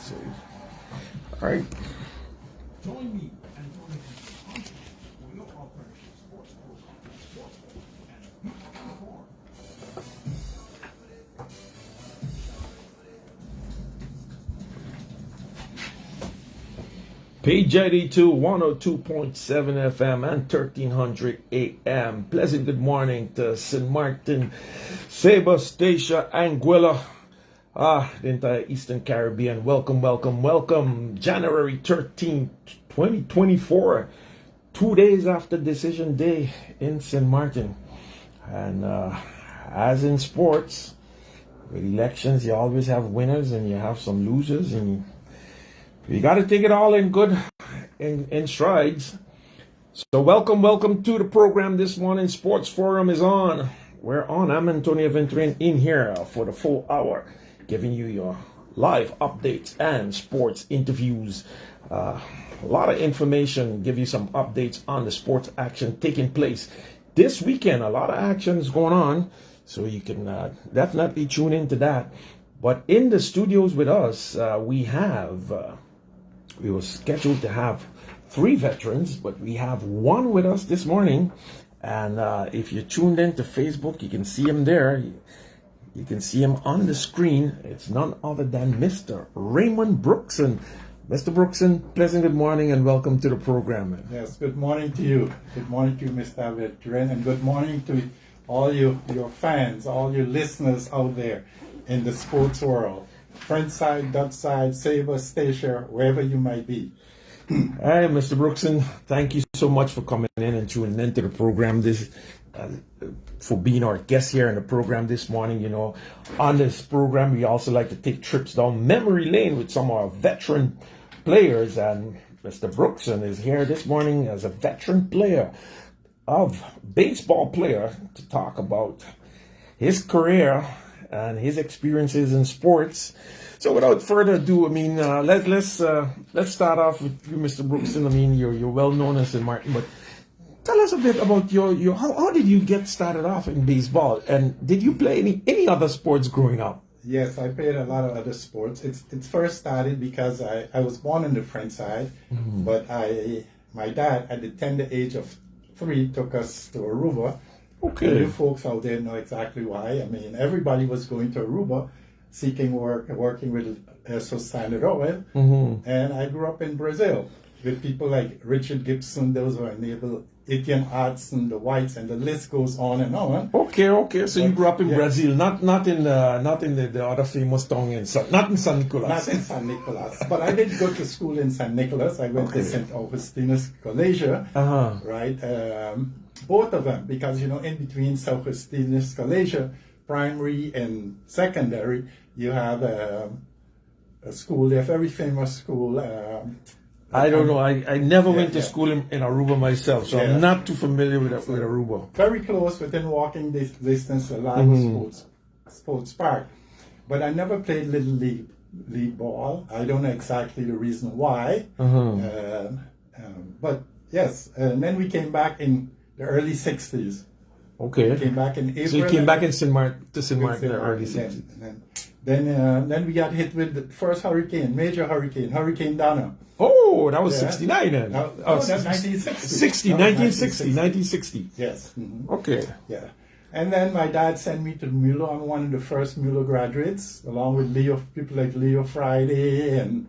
So, all right. Join me and join me for your alternative sports program, sports and Forum. PJD2 102.7 FM and 1300 AM. Pleasant good morning to St.Maarten, Saba, Stacia, Anguilla, the entire Eastern Caribbean. Welcome. January 13th, 2024. 2 days after decision day in St.Maarten. And as in sports, with elections, you always have winners and you have some losers, and you got to take it all in good in strides. So welcome to the program this morning. Sports Forum is on. We're on. I'm Antonio Venturin in here for the full hour, giving you your live updates and sports interviews. A lot of information, give you some updates on the sports action taking place this weekend. A lot of actions going on, so you can definitely tune into that. But in the studios with us, we were scheduled to have 3 veterans, but we have one with us this morning. And if you're tuned in to Facebook, you can see him there. You can see him on the screen. It's none other than Mr. Raymond Brookson. Mr. Brookson, pleasant good morning and welcome to the program. Yes, good morning to you. Good morning to you, Mr. Veteran, and good morning to all your fans, all your listeners out there in the sports world. Front side, Dutch side, Sabre, Stacia, wherever you might be. Hey, Mr. Brookson, thank you so much for coming in and tuning into the program. For being our guest here in the program this morning. You know, on this program, we also like to take trips down memory lane with some of our veteran players. And Mr. Brookson is here this morning as a veteran baseball player, to talk about his career and his experiences in sports. So without further ado, I mean, let's start off with you, Mr. Brookson. I mean, you're well known as St.Maarten, but tell us a bit about your how did you get started off in baseball, and did you play any other sports growing up? Yes, I played a lot of other sports. It first started because I was born in the French side, but my dad at the tender age of 3 took us to Aruba. Okay. You folks out there know exactly why. I mean, everybody was going to Aruba, seeking work, working with so Standard Oil. And I grew up in Brazil with people like Richard Gibson, those who are enabled, Etienne Hudson, the Whites, and the list goes on and on. Okay. So you grew up in Brazil, not in the other famous town not in San Nicolas. Not in San Nicolas, but I did go to school in San Nicolas. I went to St. Augustinus College, right? Both of them, because in between St. Augustinus College, primary and secondary, you have a school, a very famous school. I don't know. I never went to school in Aruba myself, so I'm not too familiar with Aruba. Very close, within walking distance to Lago Sports Park. But I never played Little League ball. I don't know exactly the reason why. But yes, and then we came back in the early 60s. Okay. We came back in April. So you came back in St.Maarten in the early 60s. Then we got hit with the first major hurricane, Hurricane Donna. Oh, that was 69 then. That's 1960. 1960. Yes. Okay. Yeah. And then my dad sent me to Mulo. I'm one of the first Mulo graduates, along with people like Leo Friday and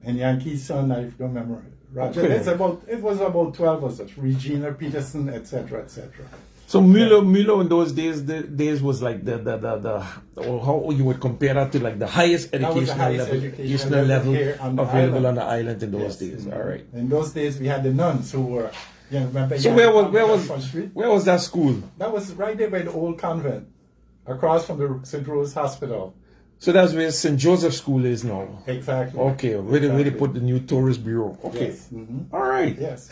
Yankee son, I don't remember. Roger. Okay. It was about 12 of us, Regina Peterson, etc. So Mulo in those days was like the or how you would compare that to like the highest educational level available on the island in those days. All right. In those days we had the nuns who were, remember. So where was that school? That was right there by the old convent, across from the St. Rose Hospital. So that's where St. Joseph School is now. Exactly. Okay, where they put the new tourist bureau. Okay. Yes. All right. Yes.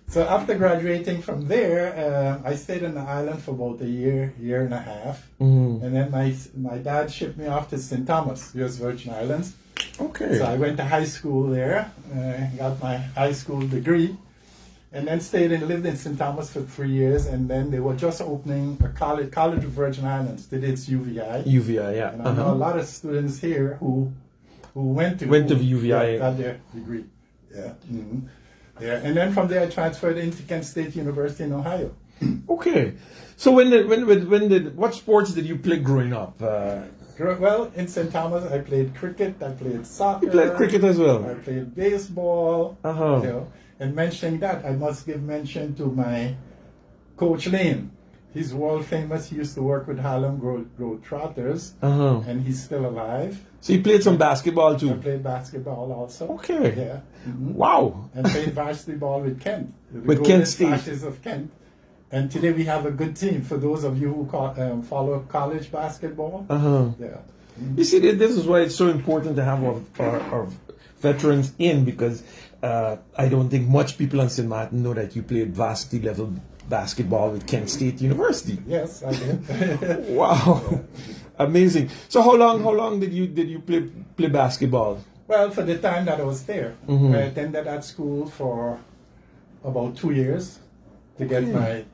So after graduating from there, I stayed on the island for about a year and a half. And then my dad shipped me off to St. Thomas, US Virgin Islands. Okay. So I went to high school there, got my high school degree. and then lived in St. Thomas for 3 years, and then they were just opening a College of Virgin Islands. Did its UVI. UVI, yeah. And I know a lot of students here who went to UVI. Got their degree. Yeah. Yeah. And then from there I transferred into Kent State University in Ohio. Okay. So what sports did you play growing up? Well, in St. Thomas, I played cricket, I played soccer. You played cricket as well? I played baseball. Uh-huh. You know. And mentioning that, I must give mention to my Coach Lane. He's world famous. He used to work with Harlem Globetrotters, and he's still alive. So you played some basketball too? I played basketball also. Okay. Yeah. Wow. And played varsity ball with Kent. With Kent State. Flashes of Kent. And today we have a good team. For those of you who follow college basketball. Yeah. You see, this is why it's so important to have our veterans in, because I don't think much people in St.Maarten know that you played varsity level basketball with Kent State University. Yes, I did. Wow. Amazing. So how long did you play basketball? Well, for the time that I was there, I attended that school for about 2 years to get my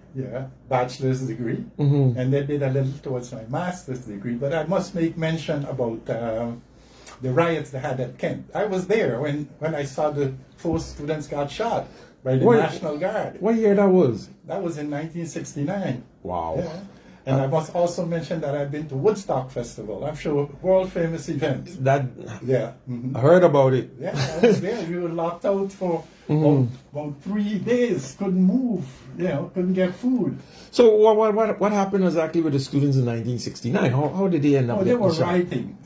bachelor's degree, and then did a little towards my master's degree. But I must make mention about the riots they had at Kent. I was there when I saw the 4 students got shot by the National Guard. What year that was? That was in 1969. Wow. Yeah. And I must also mention that I've been to Woodstock Festival. I'm sure world famous event. I heard about it. Yeah, I was there. We were locked out for about 3 days. Couldn't move. Couldn't get food. So what happened exactly with the students in 1969? How did they end up? They were rioting,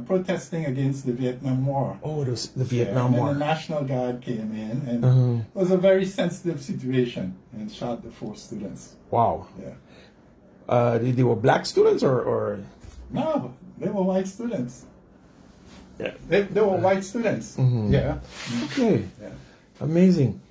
protesting against the Vietnam War. Oh, the Vietnam War. And the National Guard came in, and it was a very sensitive situation, and shot the 4 students. Wow. Yeah. They were black students or? No, they were white students. Yeah. They were white students. Yeah. Okay. Yeah. Amazing.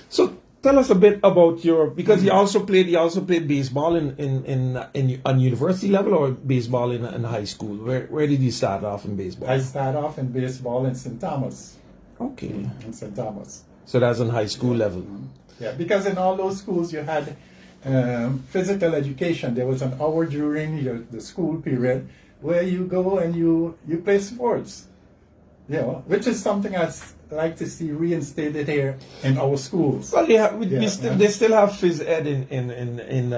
So tell us a bit about because you also played baseball on university level, or baseball in high school. Where did you start off in baseball? I started off in baseball in St. Thomas. Okay. In St. Thomas. So that's on high school level. Yeah, because in all those schools you had physical education. There was an hour during the school period where you go and you play sports. Which is something I'd like to see reinstated here in our schools. Well, they still have phys ed in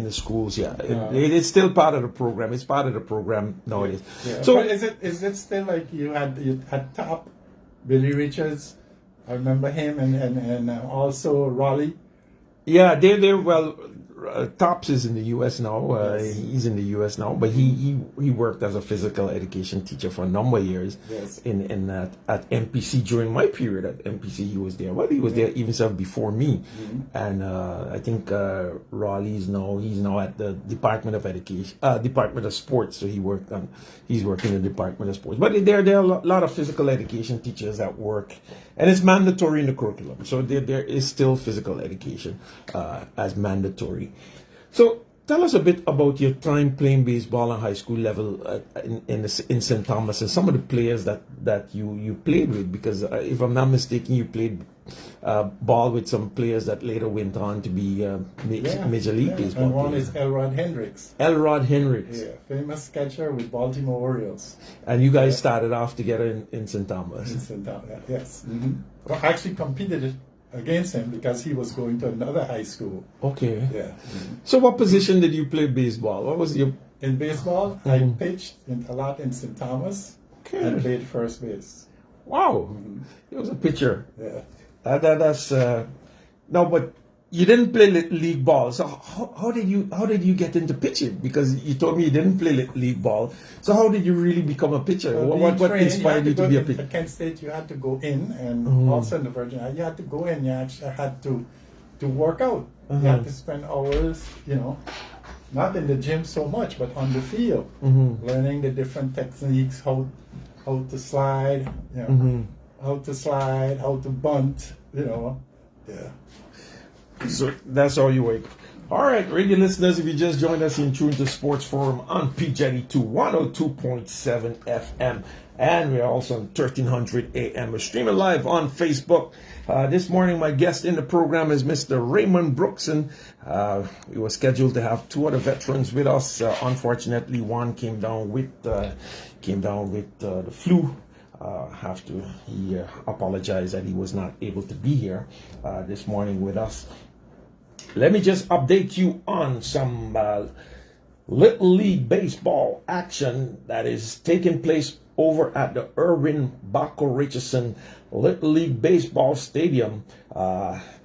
the schools. Yeah, it's still part of the program. It's part of the program nowadays. Yeah. So but is it still like you had Top, Billy Richards? I remember him, and also Raleigh. Yeah, Tops is in the U.S. now. Yes. He's in the U.S. now, but he worked as a physical education teacher for a number of years. Yes. At MPC during my period at MPC. He was there. Well, he was there even before me, and I think Raleigh's he's now at the Department of Education, Department of Sports. So he's working in the Department of Sports. But there are a lot of physical education teachers at work, and it's mandatory in the curriculum. So there is still physical education as mandatory. So tell us a bit about your time playing baseball on high school level in St. Thomas, and some of the players that you played with, because if I'm not mistaken, you played ball with some players that later went on to be Major League Baseball and one players. is Elrod Hendricks. Elrod Hendricks. Yeah, famous catcher with Baltimore Orioles. And you guys started off together in St. Thomas. In St. Thomas, yes. Well, I actually competed against him because he was going to another high school. Okay. Yeah. So what position did you play baseball? What was your... In baseball, I pitched a lot in St. Thomas and played first base. Wow. He was a pitcher. Yeah. That's no, but you didn't play league ball. So how did you get into pitching? Because you told me you didn't play league ball. So how did you really become a pitcher? What inspired you to be a pitcher? At Kent State, you had to go in, and also in the Virgin Islands, you had to go in. You actually had to work out. You had to spend hours, not in the gym so much, but on the field, learning the different techniques, how to slide, how to bunt, Yeah. So that's how you were All right, radio listeners, if you just joined us in tune to Sports Forum on PJD2 102.7 FM, and we're also on 1300 AM. We're streaming live on Facebook. This morning, my guest in the program is Mr. Raymond Brookson. We were scheduled to have two other veterans with us. Unfortunately, one came down with the flu. He apologized that he was not able to be here this morning with us. Let me just update you on some Little League baseball action that is taking place over at the Irwin Baco Richardson Little League Baseball Stadium.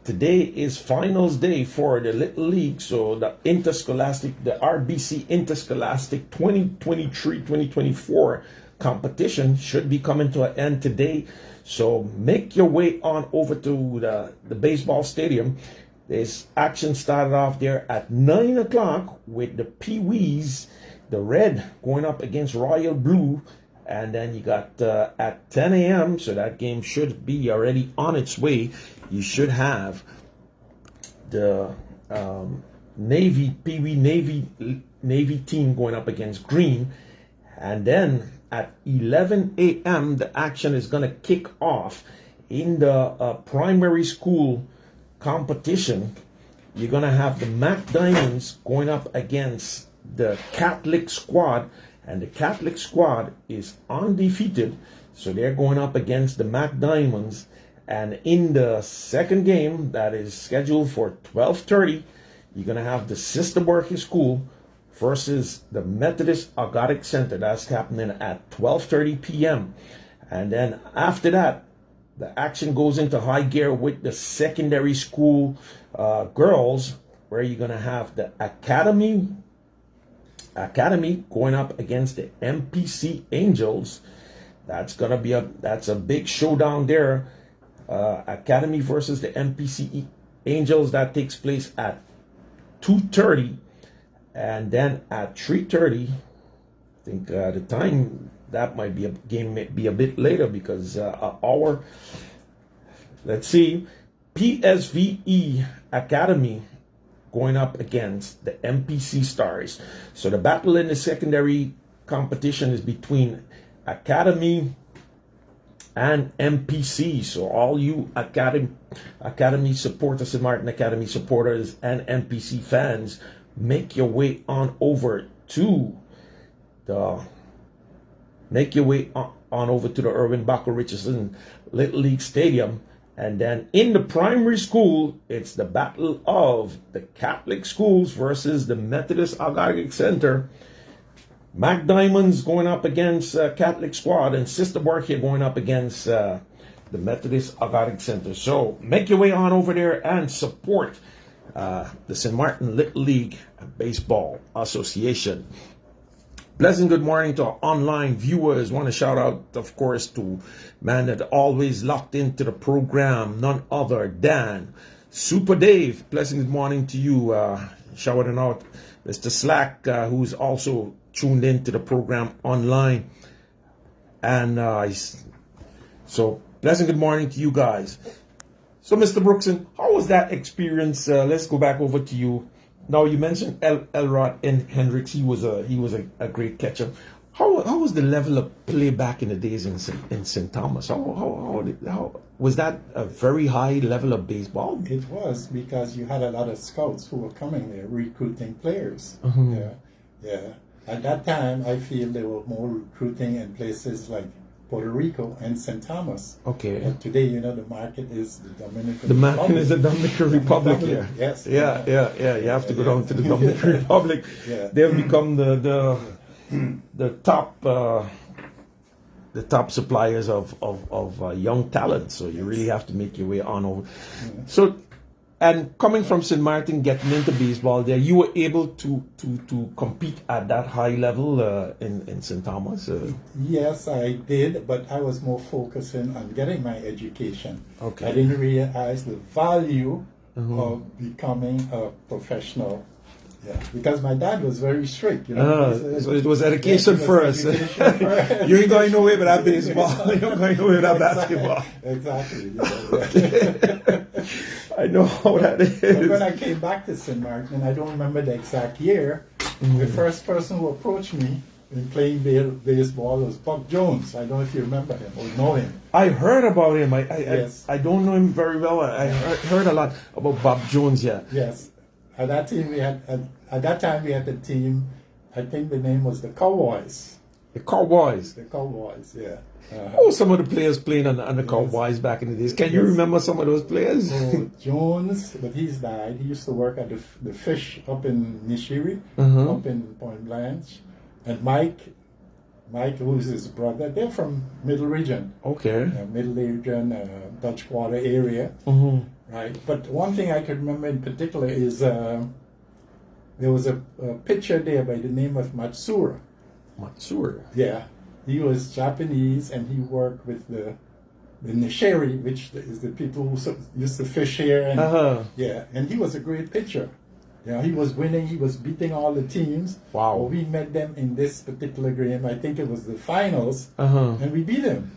Today is finals day for the Little League, so the RBC Interscholastic 2023-2024 competition should be coming to an end today. So make your way on over to the baseball stadium. This action started off there at 9 o'clock with the Pee-wees, the red, going up against Royal Blue. And then you got at 10 a.m., so that game should be already on its way. You should have the Navy, Pee-wee Navy team going up against Green. And then at 11 a.m., the action is going to kick off in the primary school competition. You're going to have the Mac Diamonds going up against the Catholic squad, and the Catholic squad is undefeated, so they're going up against the Mac Diamonds. And in the second game that is scheduled for 12:30, you're going to have the Sister Berkeley School versus the Methodist Agadic Center. That's happening at 12:30 p.m. And then after that, the action goes into high gear with the secondary school girls, where you're going to have the Academy going up against the MPC Angels. That's going to be a big showdown there. Academy versus the MPC Angels. That takes place at 2:30, and then at 3:30, I think the time that might be a game may be a bit later because let's see, PSVE Academy going up against the MPC Stars. So the battle in the secondary competition is between Academy and MPC. So all you Academy supporters, St.Maarten Academy supporters, and MPC fans, make your way on over to the Irwin Baco Richardson Little League Stadium. And then in the primary school, it's the battle of the Catholic schools versus the Methodist Agadic Center. Mac Diamonds going up against Catholic squad, and Sister Berkeley going up against the Methodist Agadic Center. So make your way on over there and support the St.Maarten Little League Baseball Association. Pleasant good morning to our online viewers. Want to shout out, of course, to man that always locked into the program, none other than Super Dave. Pleasant good morning to you. Shouting out Mr. Slack, who's also tuned into the program online. And so pleasant good morning to you guys. So, Mr. Brookson, how was that experience? Let's go back over to you. Now, you mentioned Elrod and Hendricks. He was a great catcher. How was the level of play back in the days in St. Thomas? How was that a very high level of baseball? It was, because you had a lot of scouts who were coming there recruiting players. Mm-hmm. Yeah. At that time, I feel they were more recruiting in places like Puerto Rico and St. Thomas. Okay. And today, the market is the Dominican Republic. The market is the Dominican Republic, yeah. Yes. Yeah. You have to go down to the Dominican Republic. Yeah. They've become the top suppliers of young talent. So you really have to make your way on over. Yeah. So, and coming from St.Maarten, getting into baseball there, you were able to compete at that high level in St. Thomas? Yes, I did, but I was more focusing on getting my education. Okay. I didn't realize the value of becoming a professional. Yeah, because my dad was very strict. So it was education first. Education first. You ain't going nowhere with that baseball. You ain't going nowhere with that basketball. Exactly. I know how that But is. when I came back to St.Maarten, and I don't remember the exact year, the first person who approached me in playing baseball was Bob Jones. I don't know if you remember him or know him. I heard about him. Yes. I don't know him very well. I heard a lot about Bob Jones. Yeah. Yes. At that time we had the team. I think the name was the Cowboys. The Cowboys. The Cowboys. Yeah. Oh, some of the players playing on the Cowboys back in the days. Can you remember some of those players? Oh, Jones, but he's died. He used to work at the Fish up in Nishiri, up in Point Blanche. And Mike, who's his brother, they're from Middle Region. Okay. Middle Region, Dutch Quarter area. Right. But one thing I can remember in particular is there was a pitcher there by the name of Matsura. Matsura. Yeah. He was Japanese and he worked with the Nishiri, which is the people who used to fish here. And, yeah. And he was a great pitcher. Yeah, he was winning. He was beating all the teams. Wow. But we met them in this particular game. I think it was the finals, and we beat them.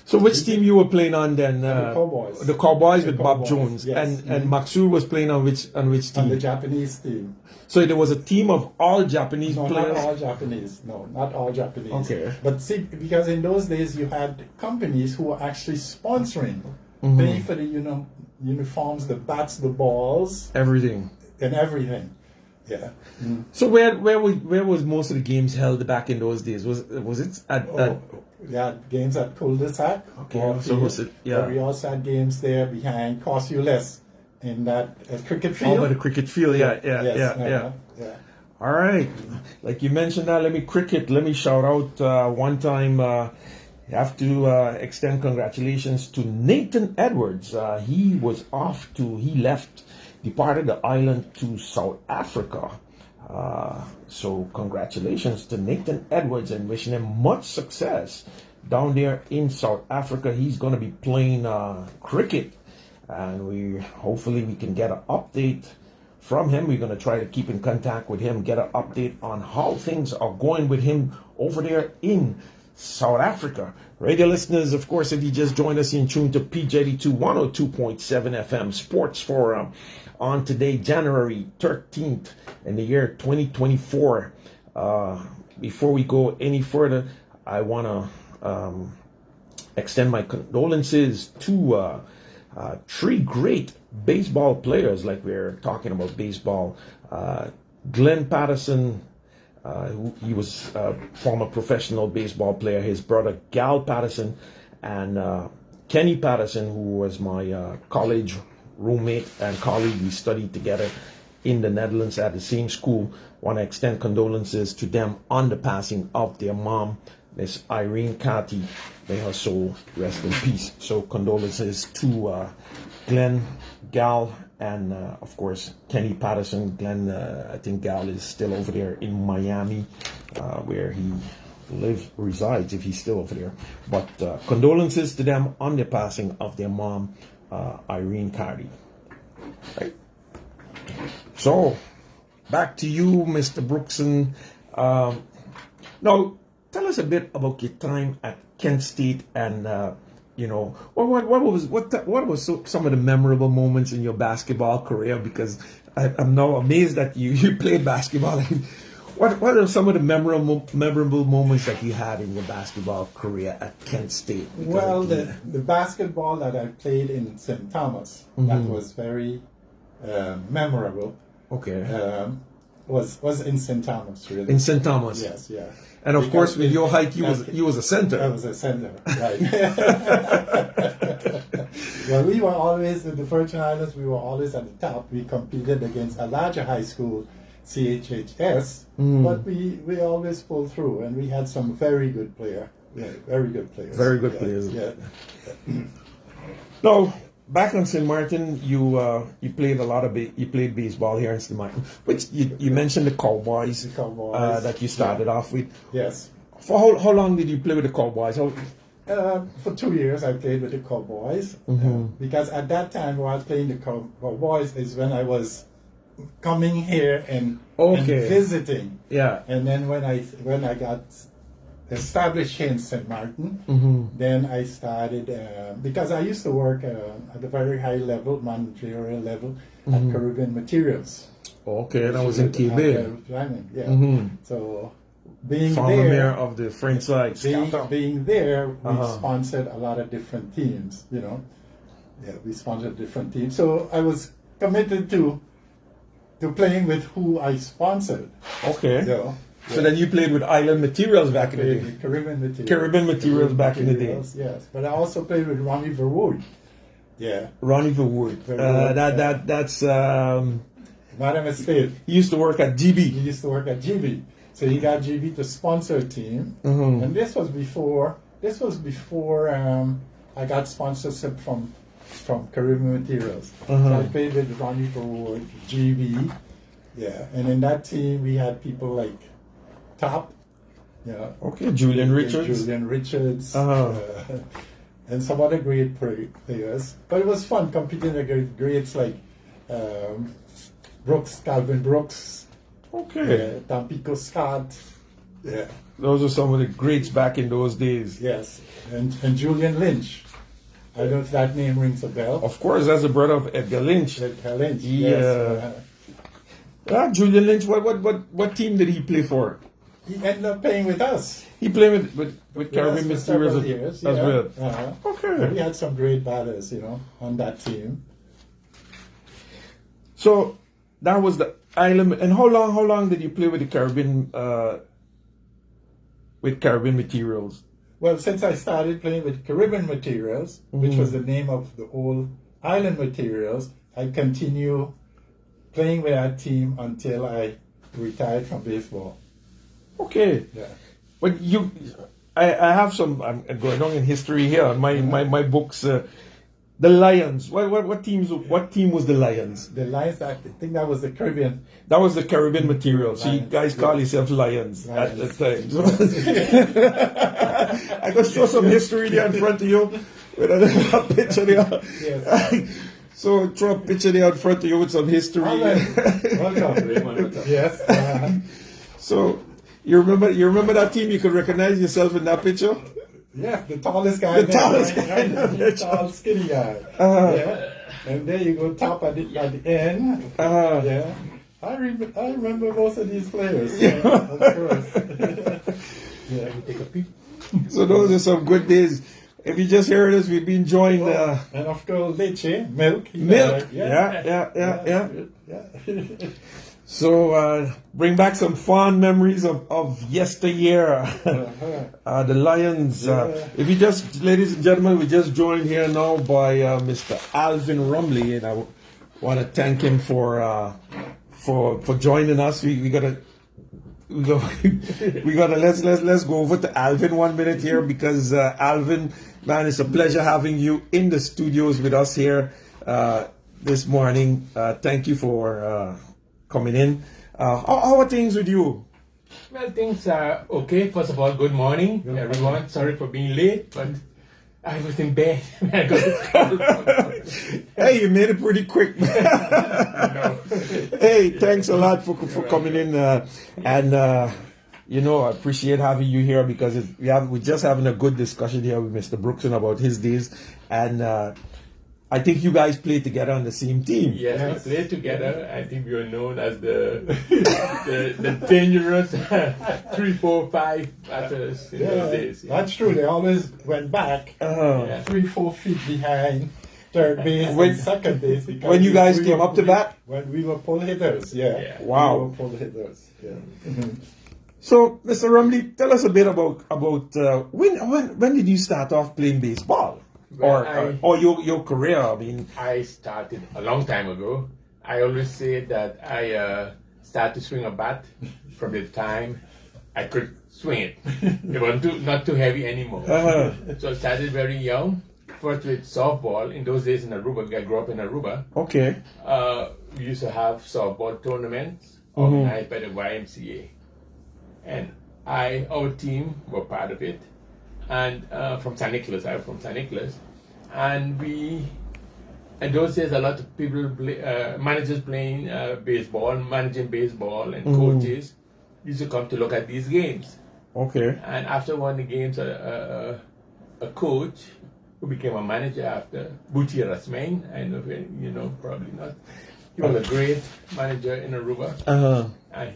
So which team you were playing on then? The Cowboys. The Cowboys with Bob Cowboys, Jones, yes. and Matsur was playing on which team? On the Japanese team. So there was a team of all Japanese No, players. not all Japanese. No, not all Japanese. Okay. But see, because in those days you had companies who were actually sponsoring, paying for the uniforms, the bats, the balls, Everything. and everything. Yeah. So where was most of the games held back in those days? Was it at Yeah, games at cul-de-sac. Okay, so was it? Yeah. But we also had games there behind cost you less in that cricket field. Oh, by the cricket field, yeah. Yeah. All right, like you mentioned that. Let me shout out one time. Have to extend congratulations to Nathan Edwards. He departed the island to South Africa. So congratulations to Nathan Edwards and wishing him much success down there in South Africa. He's going to be playing cricket, and hopefully we can get an update from him. We're going to try to keep in contact with him, get an update on how things are going with him over there in South Africa. Radio listeners, of course, if you just joined us in tune to PJD2102.7 FM Sports Forum on today, January 13th in the year 2024. Before we go any further, I want to extend my condolences to three great baseball players, like we're talking about baseball. Glenn Patterson, he was a former professional baseball player. His brother Gal Patterson, and Kenny Patterson, who was my college roommate and colleague. We studied together in the Netherlands at the same school. Want to extend condolences to them on the passing of their mom, Miss Irene Carty. May her soul rest in peace. So condolences to Glenn, Gal, and of course Kenny Patterson. Glenn, I think Gal is still over there in Miami, where he resides, if he's still over there. But condolences to them on the passing of their mom, Irene Carty. Right. So back to you, Mr. Brookson. Now tell us a bit about your time at Kent State, and what was some of the memorable moments in your basketball career? Because I'm now amazed that you played basketball. What are some of the memorable moments that you had in your basketball career at Kent State? Well, the basketball that I played in St. Thomas, that was very memorable. Okay. Was in St. Thomas, really. In St. Thomas. Yes, yeah. And of course, with your height, you was a center. I was a center, right. Well, we were always, in the Virgin Islands, we were always at the top. We competed against a larger high school, CHHS, but we always pulled through, and we had some very good players. Yeah, very good players. Very good players. Yeah. Now, back on St.Maarten, you played you played baseball here in St.Maarten, which you mentioned the Cowboys. The Cowboys. That you started off with. Yes. For how long did you play with the Cowboys? For 2 years, I played with the Cowboys, because at that time, when I was playing the Cowboys, is when I was coming here and visiting. Yeah. And then when I got established here in St.Maarten. Then I started, because I used to work at a very high level, managerial level, at Caribbean Materials. Okay, that was in Quebec. Yeah. So being Former there, mayor of the French side. being there, we sponsored a lot of different teams, Yeah, we sponsored different teams. So I was committed to playing with who I sponsored. Okay. Yeah. So then you played with Island Materials back in the day. Caribbean Materials. Caribbean Materials back in the day. Yes, but I also played with Ronnie Verwoerd. Yeah. Ronnie Verwoerd. That's Madam Estate. he used to work at GB. He used to work at GB. So he got GB to sponsor a team. And this was before I got sponsorship from Caribbean Materials. So I played with Ronnie Verwoerd, GB. Yeah. And in that team we had people like Top. Yeah. Okay, Julian Richards. And some other great players. But it was fun competing against greats like Calvin Brooks, Okay. Tampico Scott. Yeah. Those are some of the greats back in those days. Yes. And Julian Lynch. I don't know if that name rings a bell. Of course, that's the brother of Edgar Lynch. Edgar Lynch. Yeah. Yes. Julian Lynch, what team did he play for? He ended up playing with us. He played with Caribbean Yes, for Materials several years, as well. Okay. We Okay. had some great batters, on that team. So that was the island. And how long did you play with the Caribbean Materials? Well, since I started playing with Caribbean Materials, which was the name of the old Island Materials, I continue playing with that team until I retired from baseball. Okay. Yeah. But I have some. I'm going on in history here. My books. The Lions. What team was the Lions? The Lions, I think that was the Caribbean. That was the Caribbean Material. So you Lions, guys call yourselves Lions at Lions. the time. I could show some history there in front of you with a picture there. Yes. So throw a picture there in front of you with some history. Welcome, Raymond. Yes. So you remember that team? You could recognize yourself in that picture. Yes, the tallest guy. The tallest guy. The tall, skinny guy. Yeah. And there you go, Top at the end. Yeah. I remember most of these players. Yeah, of course. Yeah. Take a peek. So those are some good days. If you just heard us, we've been joined. And of course, leche, milk. Milk. Yeah. Yeah. So bring back some fond memories of yesteryear. The Lions. If you just, ladies and gentlemen, we just joined here now by Mr. Alvin Rombley, and I want to thank him for joining us. We gotta let's go over to Alvin 1 minute here, because Alvin, man, it's a pleasure having you in the studios with us here this morning. Thank you for coming in. How are things with you? Well, things are okay. First of all, good morning, everyone. Sorry for being late, but I was in bed when I got the call. Hey, you made it pretty quick. No. Hey, thanks a lot for coming in, and I appreciate having you here, because we're just having a good discussion here with Mr. Brookson about his days, and I think you guys play together on the same team. Yes, we played together. I think we were known as the dangerous 3, 4, 5 batters in those days. Yeah. That's true. They always went back 3-4 feet behind third base and second base. Because When you guys came up to bat? When we were pull hitters, yeah. Wow. We were pull hitters, yeah. So, Mr. Rombley, tell us a bit about when did you start off playing baseball? Well, or your career? I mean, I started a long time ago. I always say that I started to swing a bat from the time I could swing it. It was not too heavy anymore. So I started very young. First with softball. In those days in Aruba, I grew up in Aruba. Okay. We used to have softball tournaments organized by the YMCA. And our team were part of it. And from St. Nicholas, I'm from St. Nicholas. And in those days, a lot of people, managers playing baseball, managing baseball, and coaches used to come to look at these games. Okay. And after one of the games, a coach who became a manager after, Buchi Rasmain, I know you know, probably not. He was a great manager in Aruba. And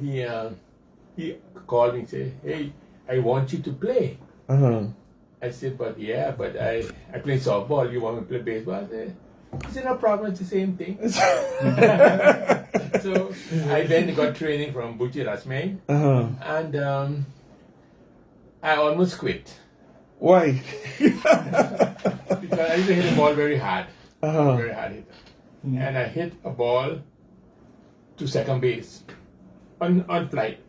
he called me and said, hey, I want you to play. I said, but I play softball. You want me to play baseball? He said, no problem, it's the same thing. So I then got training from Buchi Rasmain. And I almost quit. Why? Because I used to hit the ball very hard. Very hard hitter. And I hit a ball to second base on flight.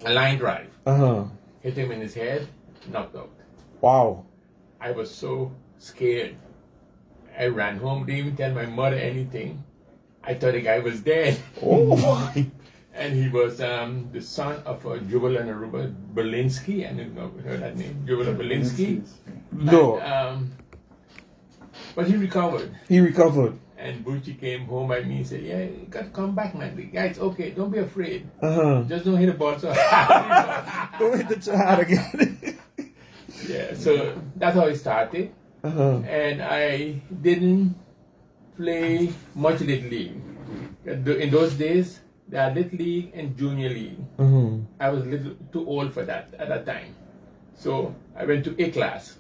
A line drive. Hit him in his head, knocked out. Wow. I was so scared. I ran home, didn't even tell my mother anything. I thought the guy was dead. Oh. And he was the son of Jubal and Aruba Belinsky. I don't know if you heard that name. Jubal Belinsky. No. And, but he recovered. He recovered. And Bucci came home by me and said, yeah, you got to come back, man. The guy's okay. Don't be afraid. Just don't hit the ball so hard. Don't hit it so hard again. Yeah, so that's how it started. And I didn't play much Little League. In those days, there are Little League and Junior League. I was a little too old for that at that time. So I went to A class.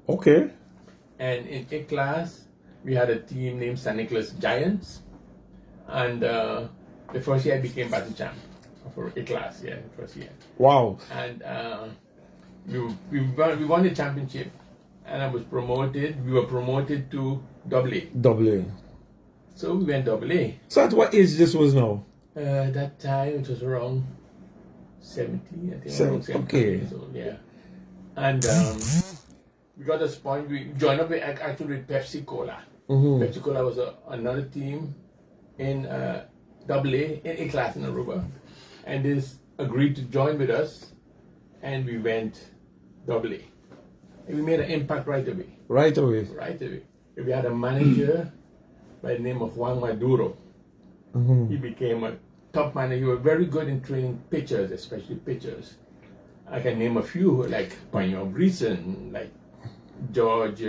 Okay. And in A class, we had a team named St. Nicholas Giants. And the first year I became battle champ for A class, the first year. Wow. And we won the championship. And I was promoted. We were promoted to AA. AA. So we went AA. So at what age this was now? That time it was around 70, I think. 70, okay. So, yeah. And we got a sponsor. We joined up actually with Pepsi Cola. Pepsi Cola was another team in AA, in A class in Aruba. And they agreed to join with us. And we went AA. And we made an impact right away. Right away. Right away. We had a manager by the name of Juan Maduro. He became a top manager. He was very good in training pitchers, especially pitchers. I can name a few, like Panyo Breeson, like George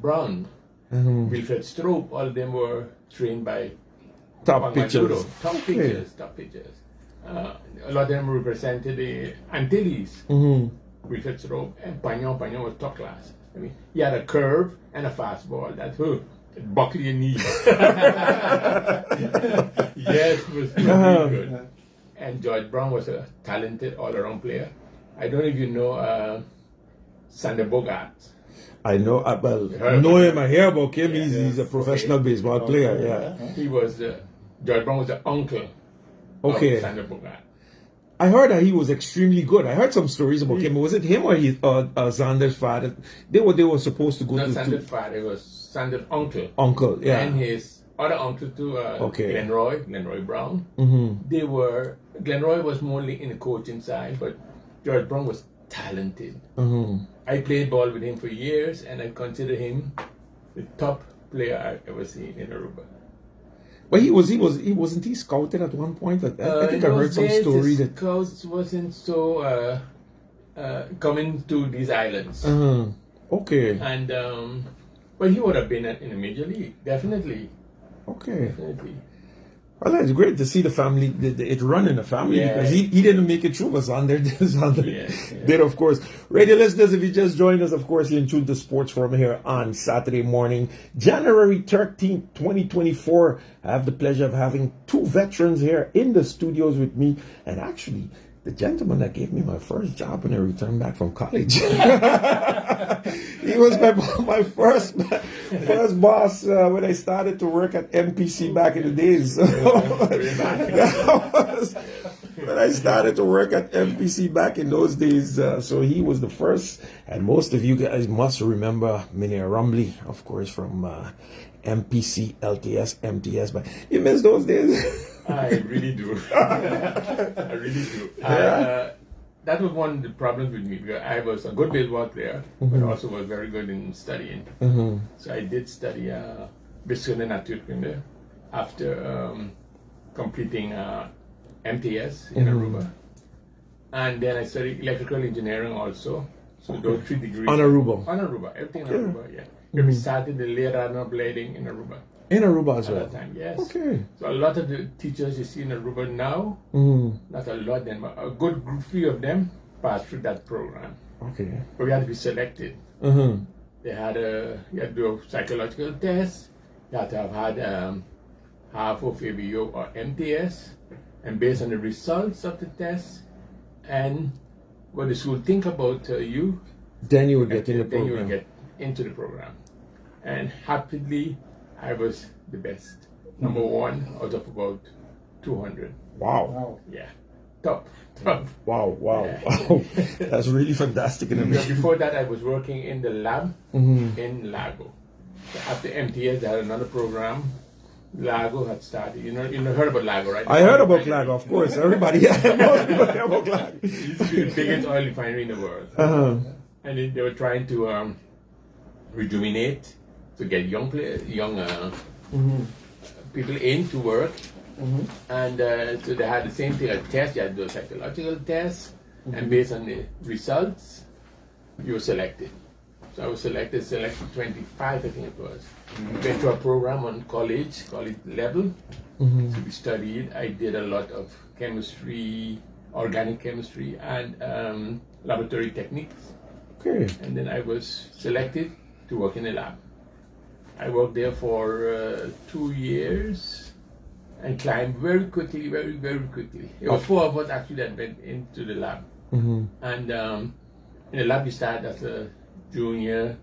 Brown, Wilfred Stroop. All of them were trained by Top Juan pitchers. Maduro. Top pitchers. A lot of them represented the Antilles. Wilfred Stroop and Panyo was top class. I mean, he had a curve and a fastball that buckle your knees. Yes, it was really good. And George Brown was a talented all-around player. I don't know if you know Sander Bogart. I know, know him. I hear about him. He's a professional baseball player. Yeah. He was George Brown was the uncle of Sander Bogart. I heard that he was extremely good. I heard some stories about him. Was it him or Sander's father? They were supposed to go to Sander's father. It was Sander's uncle. Uncle, yeah. And his other uncle too, Glenroy Brown. Glenroy was mostly in the coaching side, but George Brown was talented. I played ball with him for years, and I consider him the top player I've ever seen in Aruba. But wasn't he scouted at one point? I think I heard some story that scouts wasn't so coming to these islands. Okay. And but he would have been in a major league, definitely. Okay. Definitely. Well, it's great to see the family, it run in the family, because he didn't make it through, but Sander did, of course. Radio listeners, if you just joined us, of course, you're in tune to Sports Forum here on Saturday morning, January 13th, 2024. I have the pleasure of having two veterans here in the studios with me, and actually, the gentleman that gave me my first job when I returned back from college. He was my first boss when I started to work at MPC back in the days. When I started to work at MPC back in those days, so he was the first. And most of you guys must remember Mr. Rombley, of course, from MPC, LTS, MTS. But you miss those days? I really do. I really do. That was one of the problems with me, because I was a good baseball player, but also was very good in studying. So I did study Wiskunde Natuurkunde after completing MTS in Aruba. And then I studied electrical engineering also. So those 3 degrees. On Aruba? On Aruba. Everything on Aruba, yeah. We started the later blading in Aruba. In Aruba as At well? that time, yes. Okay. So a lot of the teachers you see in Aruba now, not a lot of them, but a good few of them passed through that program. Okay. But we had to be selected. Mm-hmm. You had to do a psychological test. You had to have had half of ABO or MTS. And based on the results of the test and what the school think about you, Then you would get in the then you program. will get into the program. And happily, I was the best. Number 1 out of about 200. Wow. Wow. Yeah. Top. Wow. Yeah. Wow. That's really fantastic. And Because amazing. before that, I was working in the lab in Lago. So after MTS, they had another program. Lago had started. You know heard about Lago, right? I heard about Lago, of course. Everybody, most people heard about Lago. It used to be the biggest oil refinery in the world. Uh-huh. And they were trying to rejuvenate, to get young people in to work. And so they had the same thing, a test. You had to do a psychological test. And based on the results, you were selected. So I was selected 25, I think it was. Went to a program on college level. So we studied. I did a lot of chemistry, organic chemistry, and laboratory techniques. Okay. And then I was selected to work in a lab. I worked there for 2 years and climbed very quickly, very, very quickly. It was 4 of us actually that went into the lab. And in the lab, you start as a junior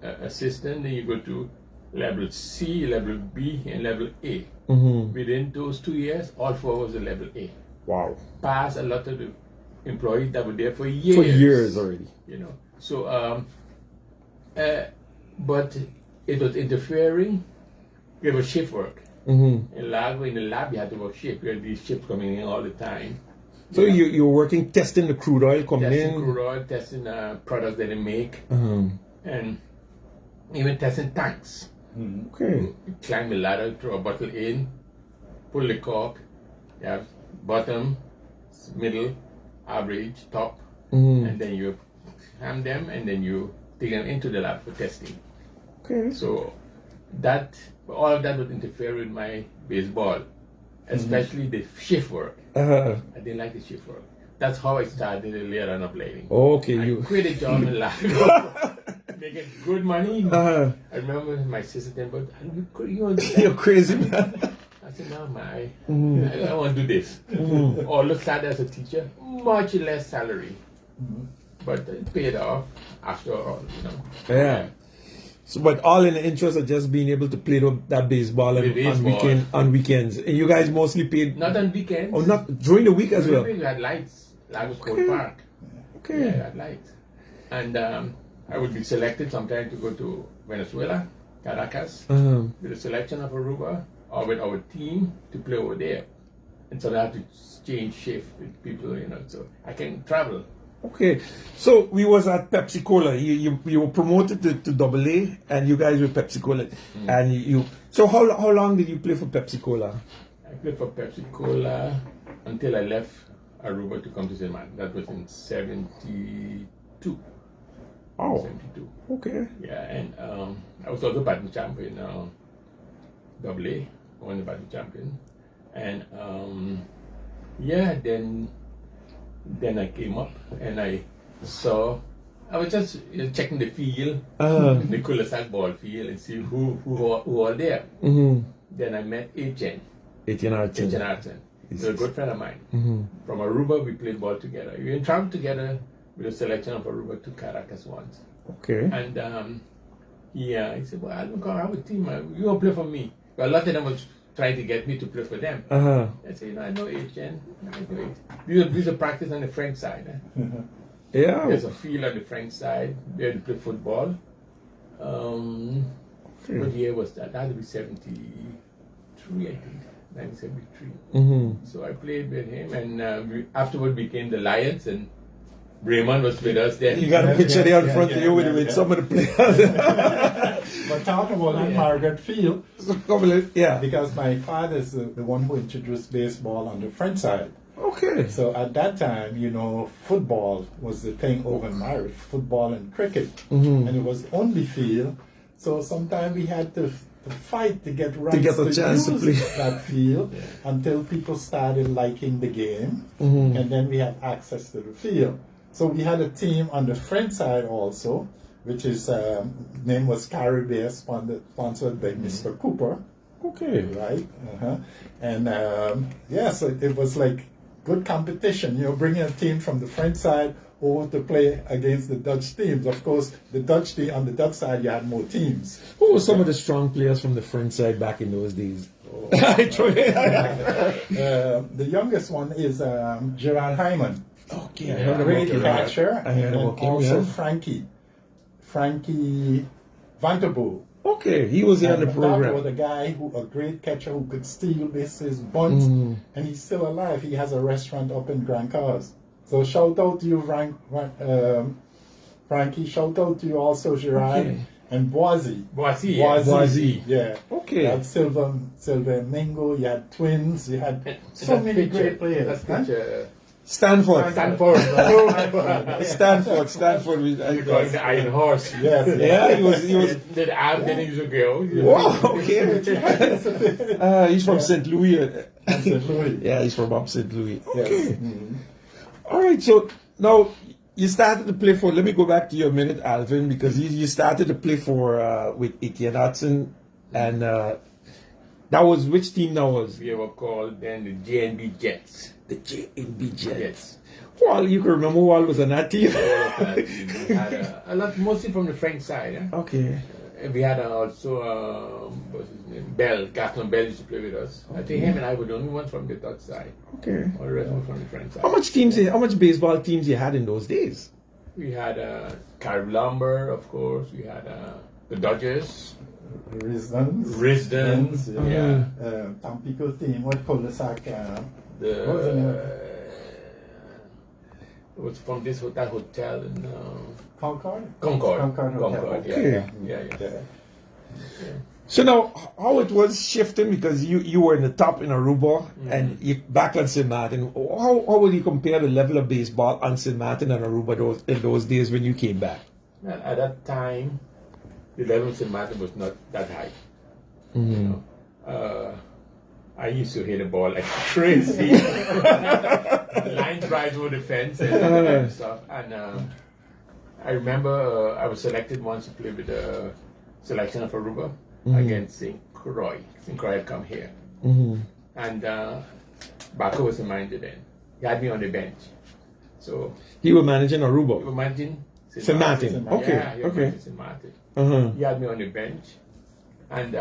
assistant, then you go to level C, level B, and level A. Within those 2 years, all 4 was a level A. Wow. Passed a lot of the employees that were there for years. For years already. You know, so but it was interfering. It was shift work. In the lab, you had to work shift. You had these shifts coming in all the time. So you were working, testing the crude oil coming Testing in? crude oil, testing products that they make, and even testing tanks. Okay. You climb a ladder, throw a bottle in, pull the cork. You have bottom, middle, average, top, and then you ham them, and then you take them into the lab for testing. Okay. So all of that would interfere with my baseball, especially the shift work. Uh-huh. I didn't like the shift work. That's how I started the later on blading. Okay, I you. quit a job in Lago, making good money. Uh-huh. I remember my sister said, "But you want to do You're that?" crazy, man. I said, "No, I want to do this." Although started as a teacher, much less salary, but it paid off after all. Yeah. So, but all in the interest of just being able to play that baseball, and, The baseball. on weekends. And you guys mostly paid. Not on weekends. Oh, not during the week as well. We had lights. Lago Sport Okay. Park. Okay. Yeah, I had lights. And I would be selected sometimes to go to Venezuela, Caracas, with a selection of Aruba, or with our team to play over there. And so I have to change shift with people, so I can travel. Okay, so we was at Pepsi Cola. You were promoted to AA, and you guys were Pepsi Cola. And you. So how long did you play for Pepsi Cola? I played for Pepsi Cola until I left Aruba to come to St.Maarten. That was in 72. Oh, 72. okay. Yeah, and I was also batting champion, AA, won the batting champion. And then I came up and I was just checking the field, the Cul-de-sac ball field, and see who all there. Then I met Etienne Arten. He's a good friend of mine. From Aruba, we played ball together. We traveled together with a selection of Aruba to Caracas once. Okay. And he said, "Well, I'm going to have a team. You going to play for me." Well, a lot of them was trying to get me to play for them. I said, I know Etienne. These are practice on the French side. Yeah. There's a field on the French side where they play football. What year was that? That had to be 73, I think. 1973. So I played with him, and we afterward became the Lions, and Raymond was with us then. You got a picture there in front of you with some of the players. But talk about that Margaret Field. Yeah. Because my father is the one who introduced baseball on the French side. Okay. So at that time, you know, football was the thing over marriage, football and cricket. And it was the only field. So sometimes we had to fight to get rights get a chance to use play that field until people started liking the game. And then we had access to the field. So we had a team on the French side also, which is name was Caribbean, sponsored by Mr. Cooper. Okay. Right. And so it was like good competition. You know, bringing a team from the French side over to play against the Dutch teams. Of course, the Dutch team on the Dutch side, you had more teams. Who were some of the strong players from the French side back in those days? The youngest one is Gerard Hyman. Okay, I heard Great about him. catcher. I heard And about him, also yeah. Frankie Vanterboe. Okay, he was here on the That program. was a guy a great catcher who could steal bases, bunt, and he's still alive. He has a restaurant up in Grand Cars. So shout out to you, Frankie. Shout out to you also, Gerard. Okay. And Boise. Boise. Yeah. Okay. You had Silver Mingo, you had Twins, you had so many great players. Stanford. Stanford. Stanford. Because the Iron Horse. Yes. Yeah, he was. Did Alvin use a girl? Wow, okay. He's from St. Louis. St. Louis. Yeah, he's from up St. Louis. Yes. Okay. All right, so now you started to play for, let me go back to you a minute, Alvin, because you started to play for, with Etienne Hudson, and that was, which team that was? We were called then the JNB Jets. The JNB Jets. Yes. Well, you can remember who all was on that team? We had a lot, mostly from the French side. Eh? Okay. And we had also, what's his name? Bell, Gaston Bell used to play with us. I think him and I were the only ones from the Dutch side. Okay. All the rest were from the French side. How much baseball teams you had in those days? We had Carib Lumber, of course. We had the Dodgers. Risdons. Yeah. Tampico team, what cul-de-sac? The, what was the name? It was from that hotel in Concord? Concord. Hotel. Okay. Yeah. So now, how it was shifting, because you were in the top in Aruba and you back on St.Maarten. How would you compare the level of baseball on St.Maarten and Aruba in those days when you came back? At that time, the level of St.Maarten was not that high. You know, I used to hit the ball like crazy. Line drives over the fence and stuff. And I remember I was selected once to play with the selection of Aruba against St. Croix. St. Croix had come here. And Baca was the manager then. He had me on the bench. So he was managing we Aruba. were managing St.Maarten. Okay. Yeah, Okay. St.Maarten. He had me on the bench. And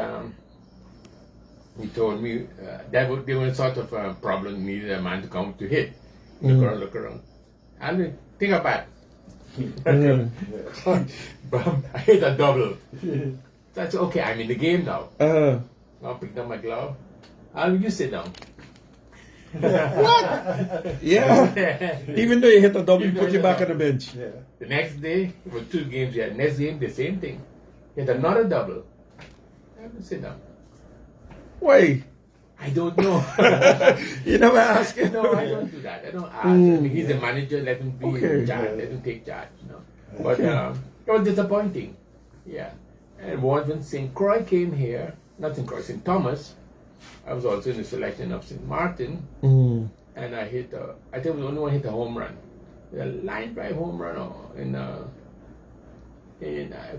he told me there was sort of a problem, needed a man to come to hit. Look around. Alvin, think about it. I hit a double. So I said, okay, I'm in the game now. I picked up my glove. Alvin, you sit down. What? Yeah. Even though you hit a double, you put you back on the bench. Yeah. The next day, it was 2 games. Yeah, next game, the same thing. He had another double. Alvin, sit down. Why? I don't know. You never ask him. No, I don't do that. I don't ask. I mean, he's the manager. Let him be in charge. Let him take charge. You know. But it was disappointing. Yeah. And once when St. Croix came here, not St. Croix, St. Thomas, I was also in the selection of St.Maarten, and I hit. I think I was the only one hit a home run, a line drive home run, in I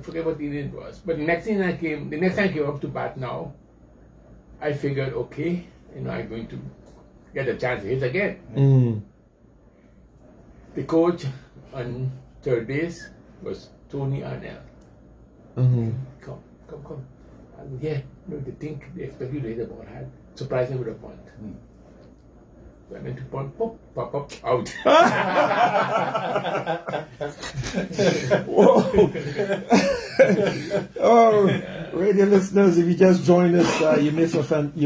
forget what inning it was. But the next time I came up to bat now, I figured, okay, I'm going to get a chance to hit again. The coach on third base was Tony Arnell. Come. Yeah, they expect you to hit the ball hard. Surprise me with a punt. So I went to punt, pop, out. Whoa. Oh, radio listeners, if you just joined us, you're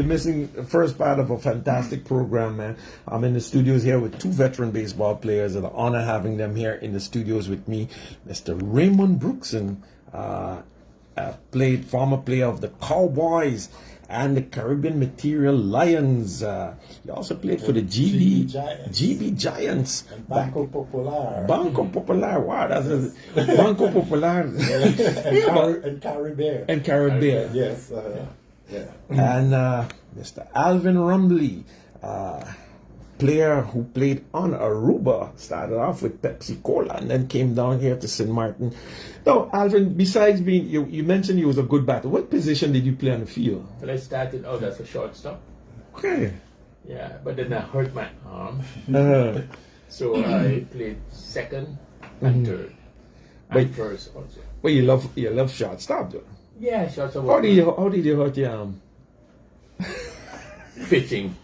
missing the first part of a fantastic program, man. I'm in the studios here with 2 veteran baseball players, and an honor having them here in the studios with me, Mr. Raymond Brookson, played former player of the Cowboys and the Caribbean Material Lions. You also played for the GB Giants. And Banco Popular. Banco Popular. Wow, that's Banco Popular. And Caribbean. And Caribbean. Yes. Yeah. And Mr. Alvin Rombley, player who played on Aruba, started off with Pepsi Cola and then came down here to St.Maarten. Now, Alvin, besides being, you mentioned you was a good batter. What position did you play on the field? Well, I started out as a shortstop. Okay. Yeah, but then I hurt my arm. Uh, So I played second and third. And first also. but you love shortstop though. Yeah, shortstop. How did you hurt your arm? Pitching.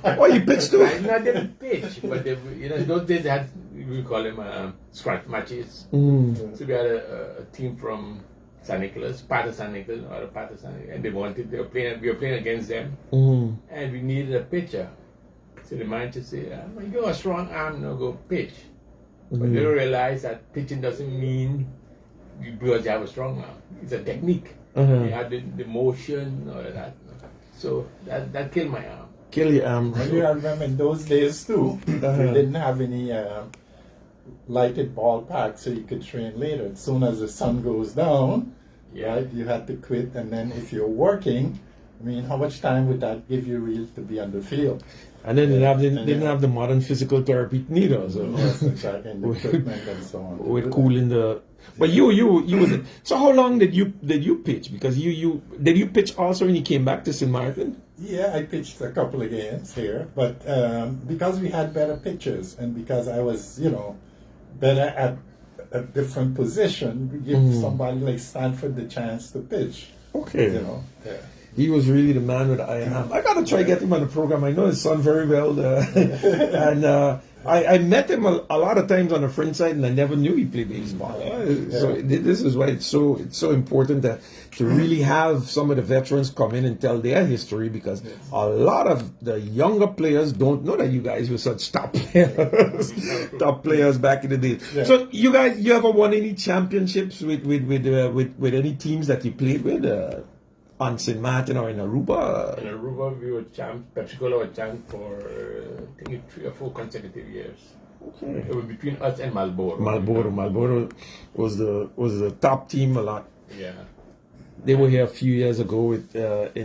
Oh, you pitched too? No, I didn't pitch, but they, those days they had, we call them scratch matches. So we had a team from St. Nicholas, part of St. Nicholas, or a part of St. Nicholas, and we were playing against them, and we needed a pitcher. So the manager said, you got a strong arm, now go pitch. But they don't realize that pitching doesn't mean because you have a strong arm. It's a technique. You have the motion, all of that. So that killed my arm. Kill your arm. And I remember in those days too, we didn't have any lighted ballpark, so you could train later. As soon as the sun goes down, right, you had to quit. And then if you're working, I mean, how much time would that give you really to be on the field? And then they didn't have the modern physical therapy neither. So Yes, exactly, and the equipment and so on. with cooling the. But you was. So how long did you pitch? Because you did you pitch also when you came back to St.Maarten? Yeah, I pitched a couple of games here, but because we had better pitchers and because I was, better at a different position, we give somebody like Stanford the chance to pitch. Okay. Yeah. He was really the man with the iron hand. I gotta try get him on the program. I know his son very well, and I met him a lot of times on the French side, and I never knew he played baseball. So this is why it's so important to really have some of the veterans come in and tell their history, because a lot of the younger players don't know that you guys were such top players back in the day. Yeah. So you ever won any championships with any teams that you played with? On St.Maarten or in Aruba? In Aruba, we were champs. Pepsi Cola were champs for I think 3 or 4 consecutive years. Okay. It was between us and Marlboro. Marlboro was the top team a lot. Yeah. They were here a few years ago in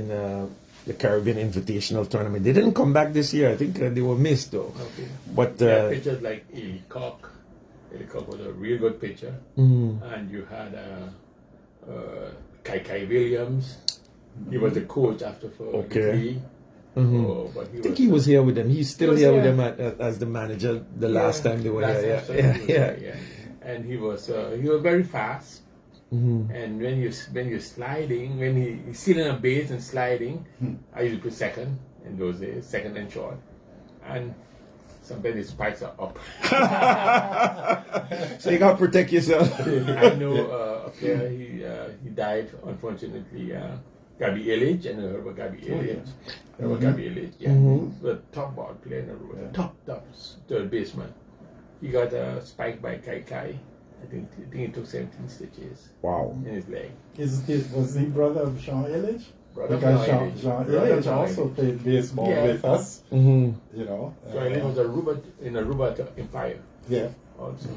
the Caribbean Invitational Tournament. They didn't come back this year. I think they were missed though. Okay. But pitchers like Eli Koch. Eli Koch was a real good pitcher, and you had Kai Williams. He was the coach after for the league. But I think he was here with them. He's still here with them as the manager the last time they were here. Yeah. And he was very fast. And when you're sliding, when he's still in a base and sliding, I used to put second in those days, second and short. And sometimes his spikes are up. So you gotta protect yourself. I know a player, he died, unfortunately. Gabi Illich, and I heard about Gabi Illich. Gabi Illich, the top ball player in the world, top third baseman. He got spiked by Kai. I think he took 17 stitches. Wow. In his leg. Was he brother of Jean Illich? Because Jean Illich also played baseball with us. Jean Illich was in Aruba Empire. Yeah. Also.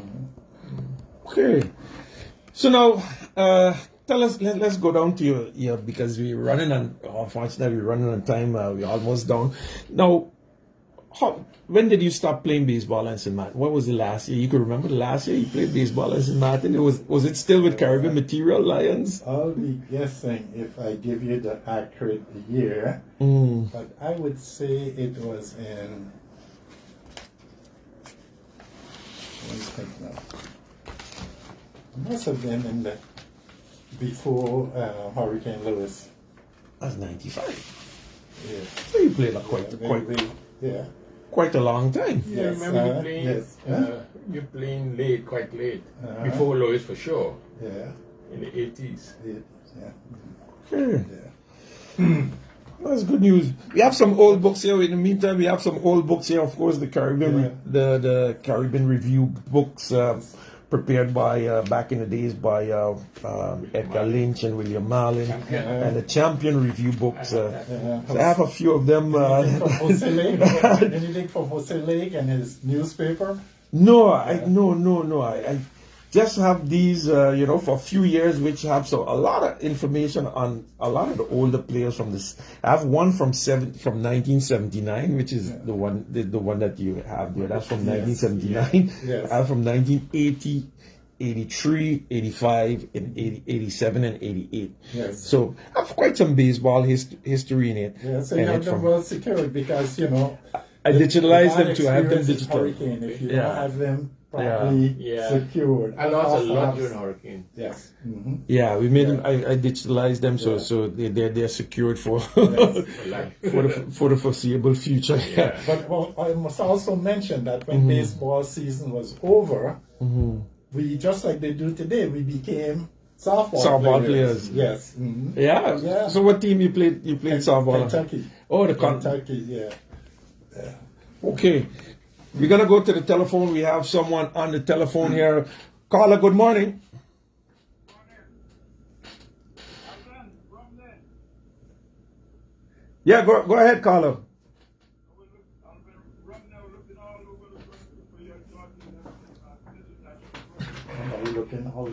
Okay. So now, tell us. Let's go down to your because we're running on. Unfortunately, we're running on time. We're almost done. Now, when did you stop playing baseball in St.Maarten? What was the last year? You could remember the last year you played baseball in St.Maarten? Was it still with Caribbean Material Lions? I'll be guessing if I give you the accurate year, but I would say it was in. Let me think now. It must have been in the before Hurricane Lewis. That's 95. Yeah. So you played quite a long time. Yeah, I remember you playing. You're playing late, quite late, before Lewis for sure. Yeah. In the 80s. Okay. Yeah. That's good news. We have some old books here. In the meantime, we have some old books here. Of course, the Caribbean, the Caribbean Review books. prepared by back in the days by Edgar Lynch and William Marlin, and the Champion review books. So I have a few of them. Anything from Jose Lake and his newspaper? No, I just have these, for a few years, which have a lot of information on a lot of the older players from this. I have one from 1979, which is the one that you have there. That's from 1979. Yes. I have from 1980, 83, 85, and 87 and 88. Yes. So I have quite some baseball history in it. Yeah, so you have them well secured because, I digitalized them too. I have them experience is digital. Hurricane. If you don't have them properly Yeah. secured. I lost a lot during hurricane. Yes. Yeah, we made them. I digitalized them so they're secured for Life. for the foreseeable future. Yeah. But I must also mention that when baseball season was over, we, just like they do today, we became softball players. Yes. Yeah. So what team you played? You played softball. Kentucky. Oh, Kentucky. Yeah. Okay. We're gonna go to the telephone. We have someone on the telephone here. Caller, good morning. Yeah, go ahead, caller. Are you looking all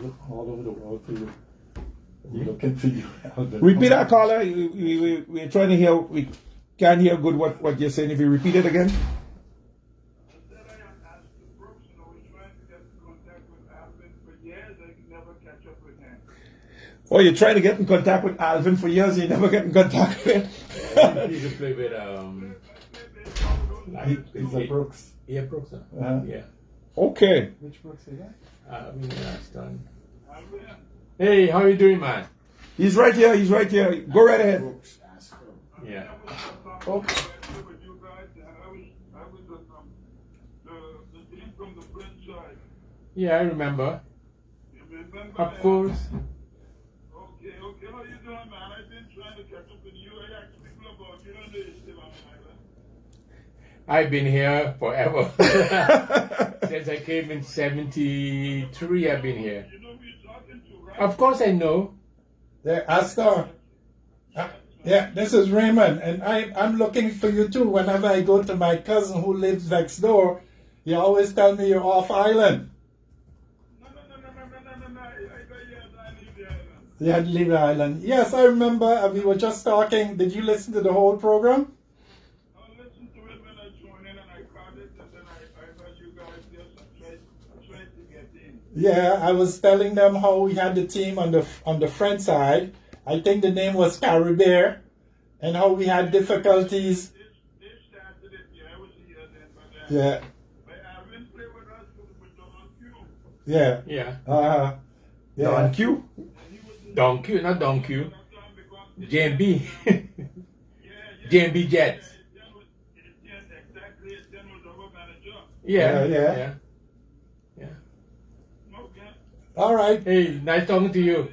over the world for you? We're looking for you, Alvin. Repeat that, caller. We're trying to hear. We can't hear good what you're saying. If you repeat it again. Oh, you're trying to get in contact with Alvin for years, and you never get in contact with him. He used to play with He's a Brooks. Yeah, Brookson. Yeah. Okay. Which Brooks is that? Son. Hey, how you doing, man? He's right here. Go right ahead. Yeah. Okay. Yeah, I remember. Of course. Okay, how you doing, man? I've been trying to catch up with you. I asked people about you, and they still on the island. I've been here forever. Since I came in 73, I've been here. You know who you're talking to, right? Of course I know. There, Astor. Yeah, this is Raymond, and I'm looking for you too. Whenever I go to my cousin who lives next door, you always tell me you're off island. No. I leave the island. You had to leave the island. Yes, I remember. We were just talking. Did you listen to the whole program? I listened to it when I joined in, and I caught it, and then I heard you guys there, so I tried to get in. Yeah, I was telling them how we had the team on the front side. I think the name was Caribbean, and how we had difficulties. They started it, yeah, I was here then, but Yeah, Alvin played with us with Don Q. yeah. Yeah. Yeah. Don Q. Don Q, not Don Q. JB. JB Jets. Exactly, General Double Manager. Yeah. Yeah. Okay. All right. Hey, nice talking to you.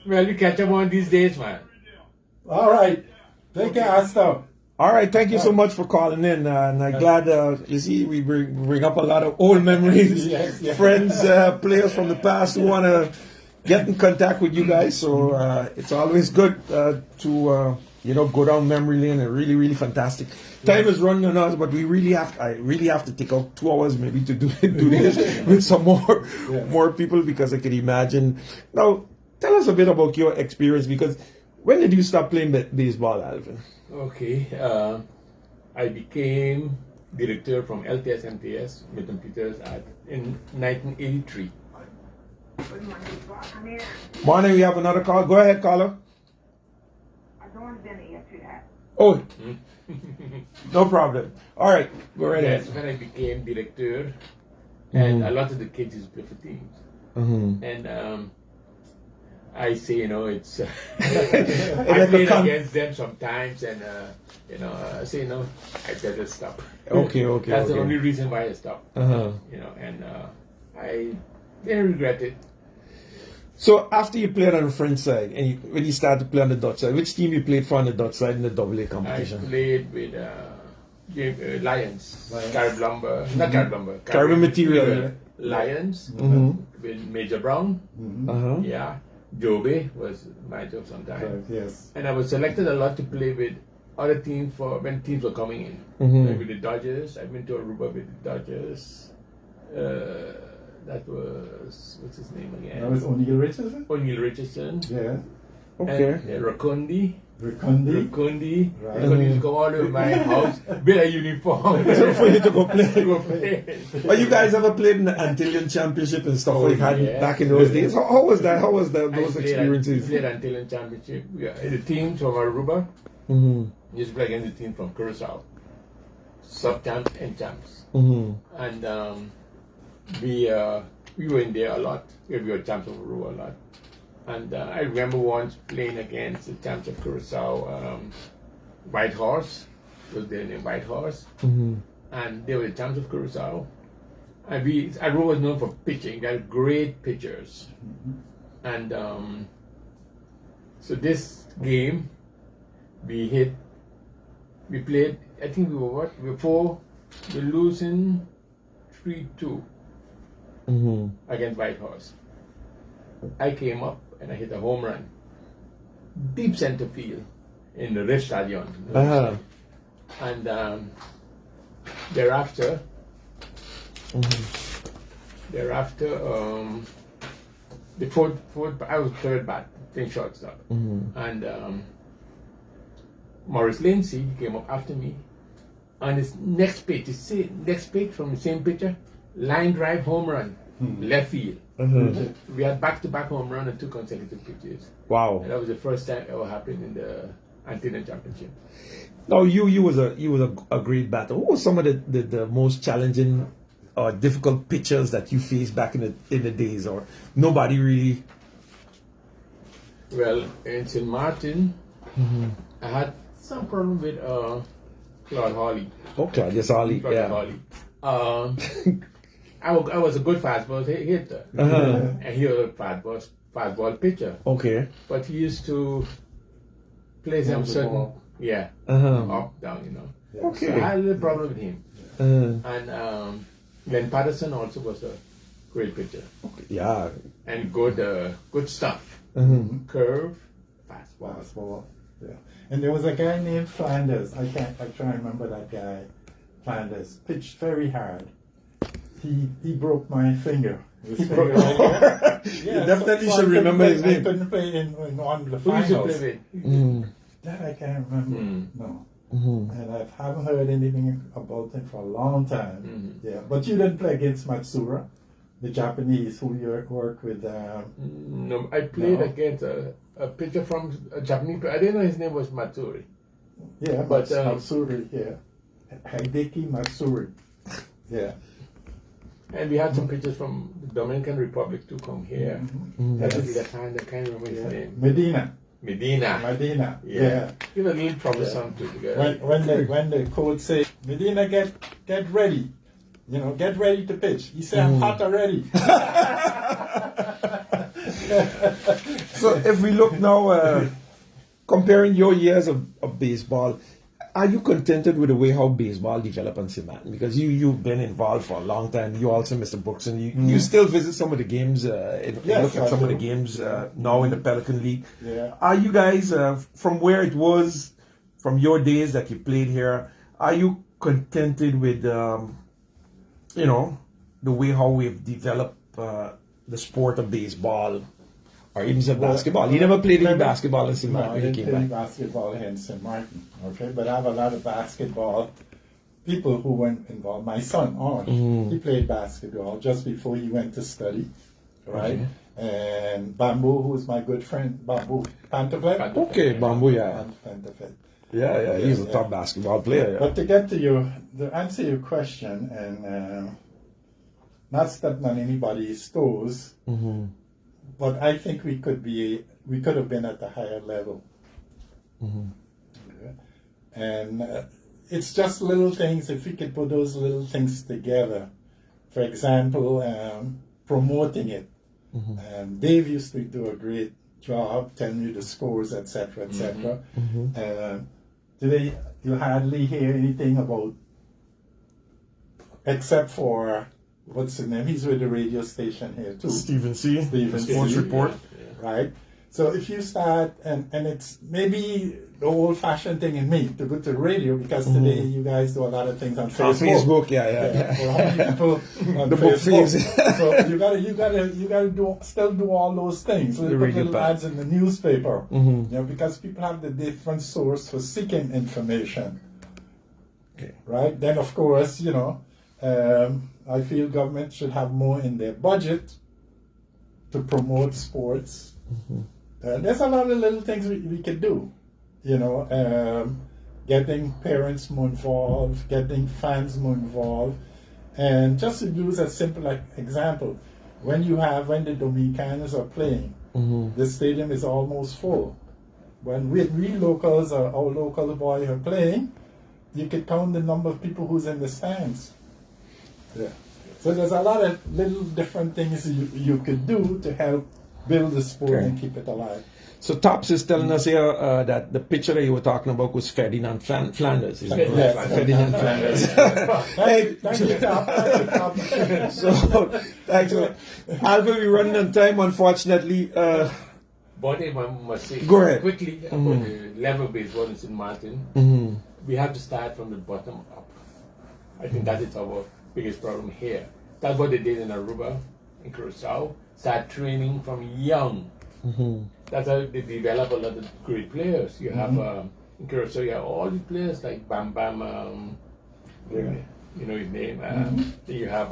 Well, you catch up one of these days, man. All right. Take care, Astor. All right, thank you so much for calling in, and I'm glad you see we bring up a lot of old memories, Yes. friends, players from the past who want to get in contact with you guys. So it's always good to go down memory lane, and really fantastic. Time is running on us, but I really have to take out 2 hours maybe to do this with some more people, because I can imagine. Now, tell us a bit about your experience, because when did you start playing baseball, Alvin? Okay. I became director from LTS MTS, Milton Peters, in 1983. Morning, we have another call. Go ahead, caller. I don't want dinner yet to that. Oh, no problem. All right, go right That's ahead. when I became director, and a lot of the kids used to play for teams. And I say, it's I played against them sometimes, and I say, I better stop. Okay. That's the only reason why I stopped. And I didn't regret it. So after you played on the French side, and when you started to play on the Dutch side, which team you played for on the Dutch side in the AA I competition? played with Lions, Carib Lumber, not Carib Lumber, Caribbean Material. Lions with Major Brown. Yeah, Joby was my job sometimes. Right, yes. And I was selected a lot to play with other teams for when teams were coming in. Like with the Dodgers, I've been to Aruba with the Dodgers. That was, what's his name again? That was O'Neill Richardson? O'Neill Richardson. Yeah. Okay. And Rakundi. Rakundi. Right. Rakundi used to come all over my house, wear a uniform. For you to go play. to go play. But you guys ever played in the Antillian Championship and stuff like that back in those days? How was that? How was that? Those experiences? We played Antillian Championship. The team from Aruba used to play against the team from Curacao. Sub-champs and champs. And we were in there a lot. We were champs of Aruba a lot. And I remember once playing against the champs of Curacao, White Horse, was their name, White Horse. And they were the champs of Curacao. And Aruba was known for pitching. They had great pitchers. And so this game, we played, I think we were we're losing 3-2 against White Horse. I came up and I hit a home run, deep center field in the Rift Stadion. And thereafter, the fourth, I was third bat, playing shortstop, and Maurice Lindsay came up after me. On his next pitch, from the same pitcher, line drive home run, left field. We had back-to-back home run and 2 consecutive pitches. Wow! And that was the first time it ever happened in the Antillian Championship. Now you was a great batter. What was some of the most challenging or difficult pitchers that you faced back in the days, or nobody really? Well, in St.Maarten, I had some problem with Claude Hawley. Oh, Claudius Hawley, Claude Hawley. I was a good fastball hitter, and he was a fastball pitcher. Okay. But he used to play some certain, up, down, you know. Okay. So I had a little problem with him. And Glenn Patterson also was a great pitcher. Okay. Yeah. And good stuff. Curve, fastball. Yeah. And there was a guy named Flanders. I try to remember that guy. Flanders pitched very hard. He broke my finger. You definitely should remember his name. I couldn't play in on the finals. Who used to play with? That I can't remember. No. And I haven't heard anything about him for a long time. Yeah, but you didn't play against Matsura, the Japanese who you worked with. No, I played against a pitcher from a Japanese. I didn't know his name was Matsuri. Yeah, but Matsuri. Yeah, Hideki Matsuri. Yeah. And we had some pitchers from the Dominican Republic to come here. That was the time I can't remember his name. Medina. Yeah. He was a little troublesome too. When the coach said, Medina, get ready. Get ready to pitch. He said, I'm hot already. So if we look now, comparing your years of baseball, are you contented with the way how baseball developed in St.Maarten? Because you've been involved for a long time. You also, Mr. Brookson, you still visit some of the games, look at some of the games now in the Pelican League. Yeah. Are you guys, from where it was, from your days that you played here, are you contented with, the way how we've developed the sport of baseball? Or even said basketball. You never played any basketball in St. Maarten? No, I didn't play basketball in St. Maarten. Okay, but I have a lot of basketball people who went involved. My son, he played basketball just before he went to study, right? Okay. And Bamboo, who's my good friend, Bamboo Pantafet. Okay, Bamboo, yeah. Pantafet. Yeah, he's a top basketball player. Yeah. But to get to answer your question, and not stepping on anybody's toes. But I think we could have been at a higher level. Okay. And it's just little things, if we could put those little things together. For example, promoting it. Dave used to do a great job telling you the scores, etc., etc. Today, you hardly hear anything about, except for what's his name? He's with the radio station here too. Stephen C. Stephen Sports C. Report. Right? So if you start, and it's maybe the old-fashioned thing in me to go to the radio, because today you guys do a lot of things on Facebook. On Facebook, yeah. For how many people on The book Facebook? feeds. So you gotta still do all those things. So The you put radio little part. ads in the newspaper, you know, because people have the different source for seeking information. Okay. Right? Then of course, you know, I feel government should have more in their budget to promote sports. There's a lot of little things we could do, you know, getting parents more involved, getting fans more involved, and just to use a simple example, when the Dominicans are playing, the stadium is almost full. When we locals or our local boys are playing, you could count the number of people who's in the stands. Yeah. So there's a lot of little different things you could do to help build the sport and keep it alive. So Tops is telling us here that the picture that you were talking about was Ferdinand Flanders. Is that correct? Yes. Ferdinand Flanders. Thank you, Top. So, thanks. Alvin, we're running on time, unfortunately. But if I must say Go ahead. quickly about the level baseball in St.Maarten, we have to start from the bottom up. I think that is our biggest problem here. That's what they did in Aruba, in Curacao. Start training from young. That's how they develop a lot of great players. You have in Curacao, you have all the players like Bam Bam, you know his name. Then you have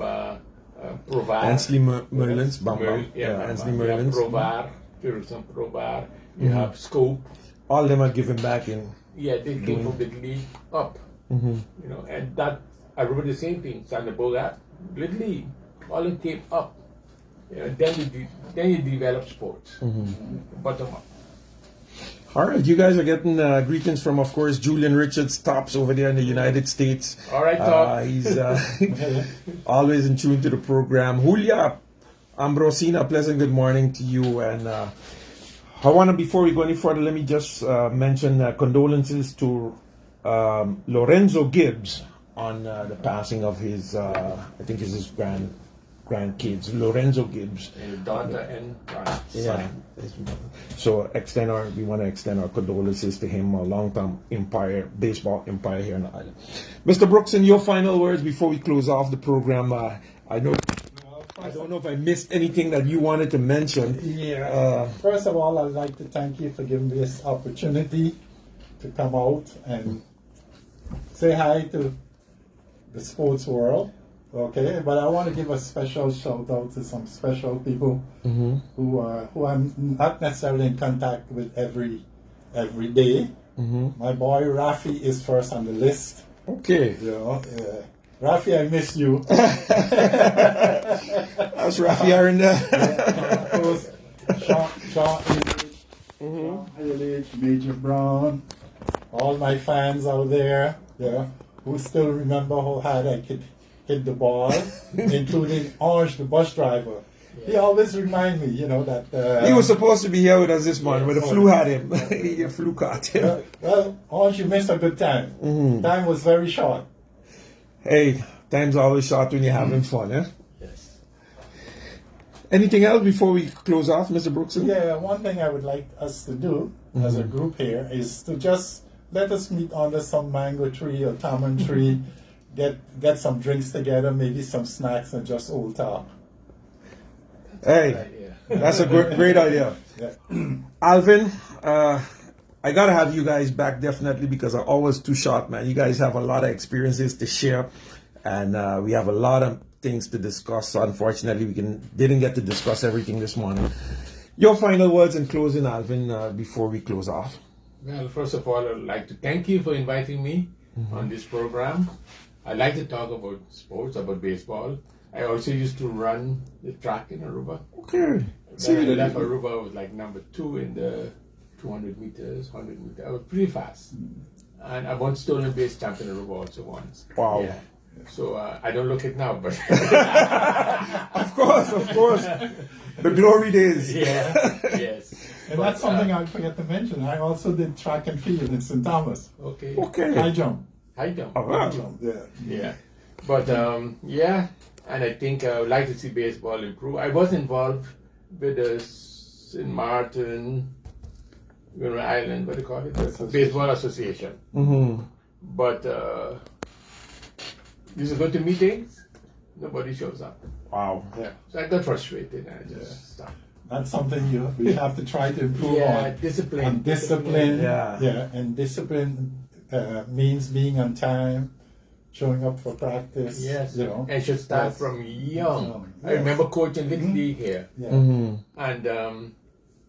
Provar. Ansley Merlins, Bamba. Ansley You have Merlins. Provar, Curacao Provar. You have Scope. All them are giving back in. Yeah, they came from the league up. You know, and that Aruba the same thing. Santa Bogart, Little League, all it came up. You know, then you develop sports, bottom up. All right, you guys are getting greetings from, of course, Julian Richards, Tops over there in the United States. All right, Top. He's always in tune to the program. Julia Ambrosina, pleasant good morning to you. And I want to, before we go any further, let me just mention condolences to Lorenzo Gibbs on the passing of his, I think it's his grandkids, Lorenzo Gibbs. Daughter and son. So we want to extend our condolences to him, a long-time baseball empire here in the island. Mr. Brookson, your final words before we close off the program. I don't know if I missed anything that you wanted to mention. First of all, I'd like to thank you for giving me this opportunity to come out and say hi to the sports world. Okay, but I want to give a special shout out to some special people who I'm not necessarily in contact with every day. My boy Rafi is first on the list. Okay. You know, Rafi, I miss you. How's Rafi are in there? Of course, Sean Illich, Major Brown, all my fans out there, who still remember how hard I could hit the ball, including Orange, the bus driver. He always remind me, you know, that... he was supposed to be here with us this morning, but the flu had him. The flu caught him. Well, Orange, you missed a good time. Time was very short. Hey, time's always short when you're having fun, eh? Yes. Anything else before we close off, Mr. Brookson? Yeah, one thing I would like us to do as a group here is to just let us meet under some mango tree or tamarind tree, get some drinks together, maybe some snacks, and just old talk. Hey, that's a great idea. Yeah. Alvin, I gotta have you guys back definitely because I'm always too short, man. You guys have a lot of experiences to share, and we have a lot of things to discuss. So unfortunately, we didn't get to discuss everything this morning. Your final words in closing, Alvin, before we close off. Well, first of all, I'd like to thank you for inviting me on this program. I like to talk about sports, about baseball. I also used to run the track in Aruba. Okay. When I left Aruba, I was like number 2 in the 200 meters, 100 meters. I was pretty fast. And I won stolen base champion in Aruba also once. Wow. Yeah. So I don't look it now, but... Of course. The glory days. Yeah, yes. And that's something I forget to mention. I also did track and field in St. Thomas. Okay. High jump. High jump. All right. High jump, yeah. Yeah. But, And I think I would like to see baseball improve. I was involved with the St.Maarten, Island, what do you call it? Baseball Association. Mm-hmm. But used to go to meetings, nobody shows up. Wow. Yeah. So I got frustrated and I just stopped. That's something we have to try to improve on. Discipline. And discipline. Yeah. And discipline means being on time, showing up for practice. Yes. You know. And should start from young. I Yes. remember coaching Little League here. Yeah. Mm-hmm. And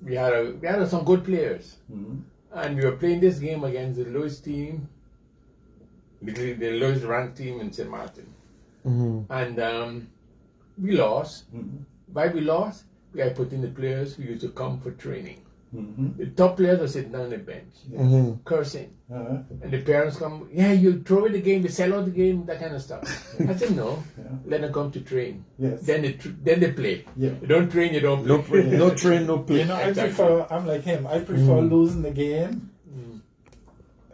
we had some good players. Mhm. And we were playing this game against the lowest team, the lowest ranked team in St.Maarten. Mm-hmm. And we lost. Mhm. Why we lost? We had put in the players who used to come for training. Mhm. The top players were sitting down on the bench, Mm-hmm. cursing. Uh-huh. And the parents come, yeah, you throw away the game, you sell out the game, that kind of stuff. I said, no, let them come to train. Yes. Then they play. Yeah. You don't train, you don't play. No train, no play. You know, Exactly. I'm like him. I prefer losing the game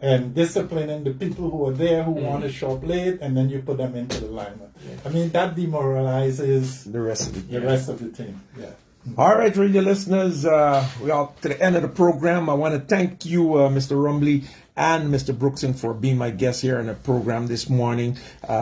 and disciplining the people who are there who want to show up late, and then you put them into the lineup. I mean, that demoralizes The rest of the rest of the team. Yeah. All right, radio listeners, we are to the end of the program. I want to thank you, Mr. Rombley and Mr. Brookson, for being my guest here on the program this morning.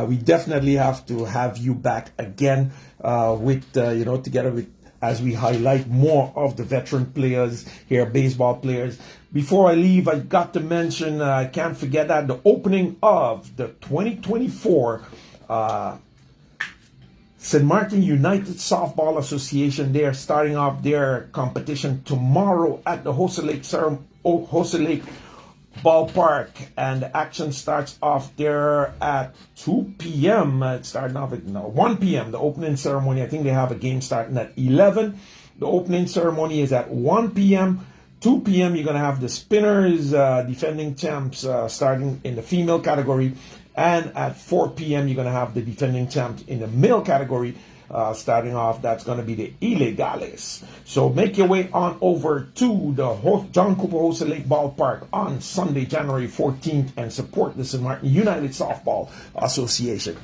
We definitely have to have you back again together with as we highlight more of the veteran players here, baseball players. Before I leave, I got to mention, I can't forget that the opening of the 2024 St.Maarten United Softball Association. They are starting off their competition tomorrow at the Hosse Lake Ballpark, and the action starts off there at 2 p.m. It's starting off at 1 p.m. The opening ceremony, I think they have a game starting at 11. The opening ceremony is at 1 p.m. 2 p.m. you're going to have the Spinners, defending champs, starting in the female category. And at 4 p.m., you're going to have the defending champs in the male category. Starting off, that's going to be the Illegales. So make your way on over to the John Cooper Hosse Lake Ballpark on Sunday, January 14th, and support the St.Maarten United Softball Association.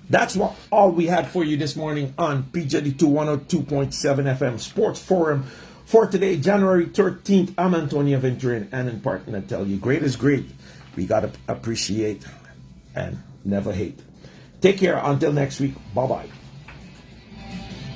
That's all we had for you this morning on PJD2102.7 FM Sports Forum. For today, January 13th, I'm Antonio Venturin, and in part, I tell you, great is great. We got to appreciate and never hate. Take care until next week. Bye-bye.